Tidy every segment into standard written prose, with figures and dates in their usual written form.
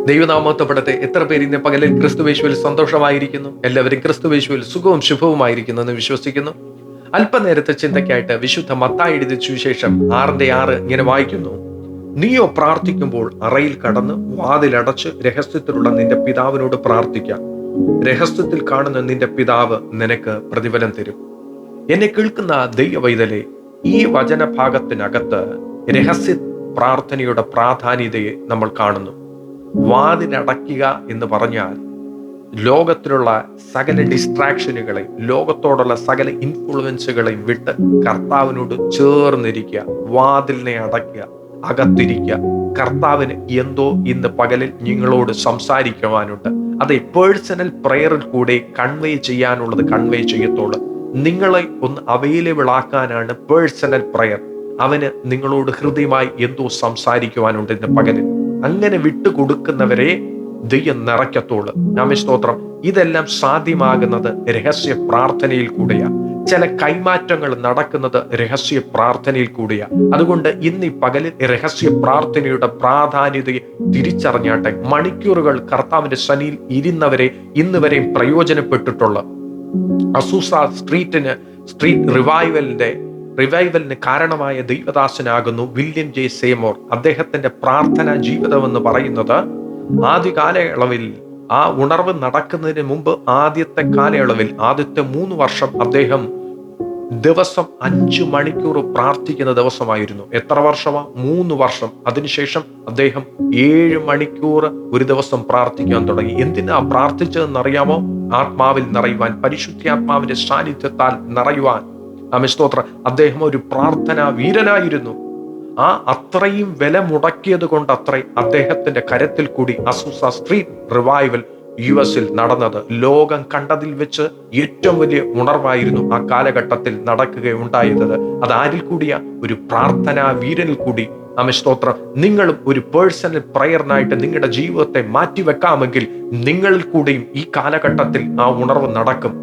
ദൈവനാമത്വപ്പെടട്ടെ. എത്ര പേര് ഇന്ന് പകലിൽ ക്രിസ്തുവേശുവിൽ സന്തോഷമായിരിക്കുന്നു? എല്ലാവരും ക്രിസ്തുവേശുവിൽ സുഖവും ശുഭവുമായിരിക്കുന്നു എന്ന് വിശ്വസിക്കുന്നു. അല്പനേരത്തെ ചിന്തയ്ക്കായിട്ട് വിശുദ്ധ മത്തായി എഴുതിയ സുവിശേഷം 6:6 ഇങ്ങനെ വായിക്കുന്നു: നീയോ പ്രാർത്ഥിക്കുമ്പോൾ അറയിൽ കടന്ന് വാതിലടച്ച് രഹസ്യത്തിലുള്ള നിന്റെ പിതാവിനോട് പ്രാർത്ഥിക്കാം. രഹസ്യത്തിൽ കാണുന്ന നിന്റെ പിതാവ് നിനക്ക് പ്രതിഫലം തരും. എന്നെ കേൾക്കുന്ന ദൈവവൈതലെ, ഈ വചനഭാഗത്തിനകത്ത് രഹസ്യ പ്രാർത്ഥനയുടെ പ്രാധാന്യതയെ നമ്മൾ കാണുന്നു. വാതിലടയ്ക്കുക എന്ന് പറഞ്ഞാൽ ലോകത്തിലുള്ള സകല ഡിസ്ട്രാക്ഷനുകളെയും ലോകത്തോടുള്ള സകല ഇൻഫ്ലുവൻസുകളെയും വിട്ട് കർത്താവിനോട് ചേർന്നിരിക്കുക. വാതിലിനെ അടയ്ക്കുക, അകത്തിരിക്കുക. കർത്താവിന് എന്തോ ഇന്ന് പകലിൽ നിങ്ങളോട് സംസാരിക്കുവാനുണ്ട്. അത് പേഴ്സണൽ പ്രയറിൽ കൂടെ കൺവേ ചെയ്യാനുള്ളത് കൺവേ ചെയ്യത്തുള്ളൂ. നിങ്ങളെ ഒന്ന് അവൈലബിൾ ആക്കാനാണ് പേഴ്സണൽ പ്രയർ. അവന് നിങ്ങളോട് ഹൃദയമായി എന്തോ സംസാരിക്കുവാനുണ്ട് ഇന്ന് പകലിൽ. അങ്ങനെ വിട്ടുകൊടുക്കുന്നവരെ ദൈവം നിറയ്ക്കത്തുള്ളൂ. സ്തോത്രം. ഇതെല്ലാം സാധ്യമാകുന്നത് രഹസ്യ പ്രാർത്ഥനയിൽ കൂടെയാ. ചില കൈമാറ്റങ്ങൾ നടക്കുന്നത് രഹസ്യ പ്രാർത്ഥനയിൽ കൂടെയാ. അതുകൊണ്ട് ഇന്ന് ഈ പകലിൽ രഹസ്യ പ്രാർത്ഥനയുടെ പ്രാധാന്യതയെ തിരിച്ചറിഞ്ഞാട്ടെ. മണിക്കൂറുകൾ കർത്താവിന്റെ സന്നിധിയിൽ ഇരുന്നവരെ ഇന്ന് വരെയും പ്രയോജനപ്പെട്ടിട്ടുള്ള അസൂസ സ്ട്രീറ്റ് റിവൈവലിന് കാരണമായ ദൈവദാസനാകുന്നു വില്യം ജെ സേമോർ. അദ്ദേഹത്തിന്റെ പ്രാർത്ഥനാ ജീവിതം എന്ന് പറയുന്നത് ആദ്യ കാലയളവിൽ, ആ ഉണർവ് നടക്കുന്നതിന് മുമ്പ് ആദ്യത്തെ കാലയളവിൽ ആദ്യത്തെ 3 വർഷം അദ്ദേഹം ദിവസം 5 മണിക്കൂർ പ്രാർത്ഥിക്കുന്ന ദിവസമായിരുന്നു. എത്ര വർഷമാ? 3 വർഷം. അതിനുശേഷം അദ്ദേഹം 7 മണിക്കൂർ ഒരു ദിവസം പ്രാർത്ഥിക്കാൻ തുടങ്ങി. എന്തിനാ പ്രാർത്ഥിച്ചതെന്നറിയാമോ? ആത്മാവിൽ നിറയുവാൻ, പരിശുദ്ധാത്മാവിന്റെ സാന്നിധ്യത്താൽ നിറയുവാൻ. സ്തോത്രം. അദ്ദേഹം ഒരു പ്രാർത്ഥനാ വീരനായിരുന്നു. അത്രയും വില മുടക്കിയത് കൊണ്ട് അദ്ദേഹത്തിന്റെ കരത്തിൽ കൂടി അസൂസ സ്ട്രീറ്റ് റിവൈവൽ US നടന്നത് ലോകം കണ്ടതിൽ വെച്ച് ഏറ്റവും വലിയ ഉണർവായിരുന്നു ആ കാലഘട്ടത്തിൽ നടക്കുകയുണ്ടായത്. അത് ആരിൽ കൂടിയ? ഒരു പ്രാർത്ഥനാ വീരനിൽ കൂടി. സ്തോത്രം. നിങ്ങളും ഒരു പേഴ്സണൽ പ്രയറിനായിട്ട് നിങ്ങളുടെ ജീവിതത്തെ മാറ്റിവെക്കാമെങ്കിൽ നിങ്ങളിൽ കൂടിയും ഈ കാലഘട്ടത്തിൽ ആ ഉണർവ് നടക്കും.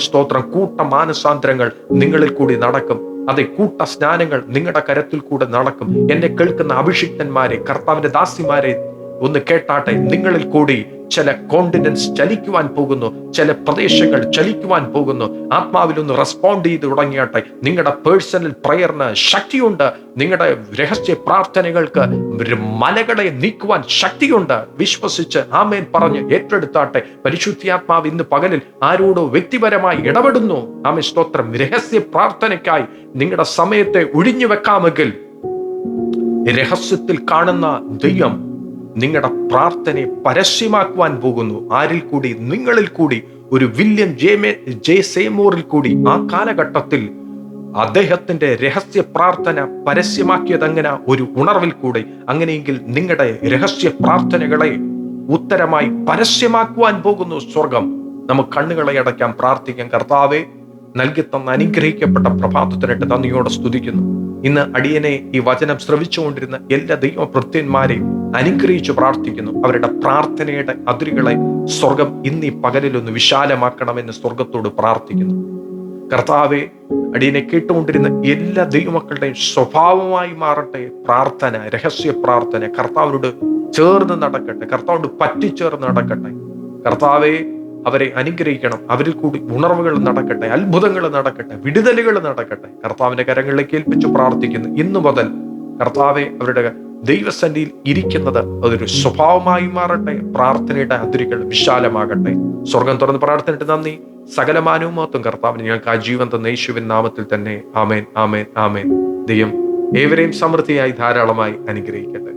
സ്തോത്രം. കൂട്ട മാനസാന്തരങ്ങൾ നിങ്ങളിൽ കൂടി നടക്കും. അതെ, കൂട്ട സ്നാനങ്ങൾ നിങ്ങളുടെ കരത്തിൽ കൂടെ നടക്കും. എന്നെ കേൾക്കുന്ന അഭിഷിക്തന്മാരെ, കർത്താവിന്റെ ദാസിമാരെ ഒന്ന് കേട്ടാട്ടെ. നിങ്ങളിൽ കൂടി ചില കോണ്ടിനെന്റ്സ് ചലിക്കുവാൻ പോകുന്നു, ചില പ്രദേശങ്ങൾ ചലിക്കുവാൻ പോകുന്നു. ആത്മാവിൽ ഒന്ന് റെസ്പോണ്ട് ചെയ്ത് തുടങ്ങിയാട്ടെ. നിങ്ങളുടെ പേഴ്സണൽ പ്രയറിന് ശക്തിയുണ്ട്. നിങ്ങളുടെ രഹസ്യ പ്രാർത്ഥനകൾക്ക് മലകളെ നീക്കുവാൻ ശക്തിയുണ്ട്. വിശ്വസിച്ച് ആമേൻ പറഞ്ഞ് ഏറ്റെടുത്താട്ടെ. പരിശുദ്ധാത്മാവ് ഇന്ന് പകലിൽ ആരോടോ വ്യക്തിപരമായി ഇടപെടുന്നു. സ്തോത്രം. രഹസ്യ പ്രാർത്ഥനയ്ക്കായി നിങ്ങളുടെ സമയത്തെ ഒഴിഞ്ഞു വെക്കാമെങ്കിൽ രഹസ്യത്തിൽ കാണുന്ന ദൈവം നിങ്ങളുടെ പ്രാർത്ഥനയെ പരസ്യമാക്കുവാൻ പോകുന്നു. ആരിൽ കൂടി? നിങ്ങളിൽ കൂടി. ഒരു വില്യം ജെ സേമോറിൽ കൂടി. ആ കാലഘട്ടത്തിൽ അദ്ദേഹത്തിന്റെ രഹസ്യ പ്രാർത്ഥന പരസ്യമാക്കിയത് അങ്ങനെ ഒരു ഉണർവിൽ കൂടെ. അങ്ങനെയെങ്കിൽ നിങ്ങളുടെ രഹസ്യ പ്രാർത്ഥനകളെ ഉത്തരമായി പരസ്യമാക്കുവാൻ പോകുന്നു സ്വർഗം. നമുക്ക് കണ്ണുകളെ അടയ്ക്കാം, പ്രാർത്ഥിക്കാം. കർത്താവേ, നൽകി തന്ന അനുഗ്രഹിക്കപ്പെട്ട പ്രഭാതത്തിനായിട്ട് നന്ദിയോടെ സ്തുതിക്കുന്നു. ഇന്ന് അടിയനെ ഈ വചനം ശ്രവിച്ചുകൊണ്ടിരുന്ന എല്ലാ ദൈവഭൃത്യന്മാരെയും അനുഗ്രഹിച്ചു പ്രാർത്ഥിക്കുന്നു. അവരുടെ പ്രാർത്ഥനയുടെ അതിരുകളെ സ്വർഗം ഇന്ന് ഈ പകലിലൊന്ന് വിശാലമാക്കണമെന്ന് സ്വർഗത്തോട് പ്രാർത്ഥിക്കുന്നു. കർത്താവെ, അടിയനെ കേട്ടുകൊണ്ടിരുന്ന എല്ലാ ദൈവമക്കളുടെയും സ്വഭാവമായി മാറട്ടെ പ്രാർത്ഥന, രഹസ്യ പ്രാർത്ഥന. കർത്താവിനോട് ചേർന്ന് നടക്കട്ടെ, കർത്താവിനോട് പറ്റിച്ചേർന്ന് നടക്കട്ടെ. കർത്താവെ, അവരെ അനുഗ്രഹിക്കണം. അവരിൽ കൂടി ഉണർവുകൾ നടക്കട്ടെ, അത്ഭുതങ്ങൾ നടക്കട്ടെ, വിടുതലുകൾ നടക്കട്ടെ. കർത്താവിന്റെ കരങ്ങളിലേക്ക് ഏൽപ്പിച്ചു പ്രാർത്ഥിക്കുന്നു. ഇന്നു മുതൽ കർത്താവെ, അവരുടെ ദൈവസന്നിധിയിൽ ഇരിക്കുന്നത് അതൊരു സ്വഭാവമായി മാറട്ടെ. പ്രാർത്ഥനയുടെ അതിരുകൾ വിശാലമാകട്ടെ. സ്വർഗം തുറന്ന് പ്രാർത്ഥനയിട്ട് നന്ദി. സകലമാനവും മഹത്വം കർത്താവിന് ഞങ്ങൾക്ക് ആ ജീവൻ തന്ന യേശുവിൻ നാമത്തിൽ തന്നെ. ആമേൻ, ആമേൻ, ആമേൻ. ദൈവം ഏവരെയും സമൃദ്ധിയായി ധാരാളമായി അനുഗ്രഹിക്കട്ടെ.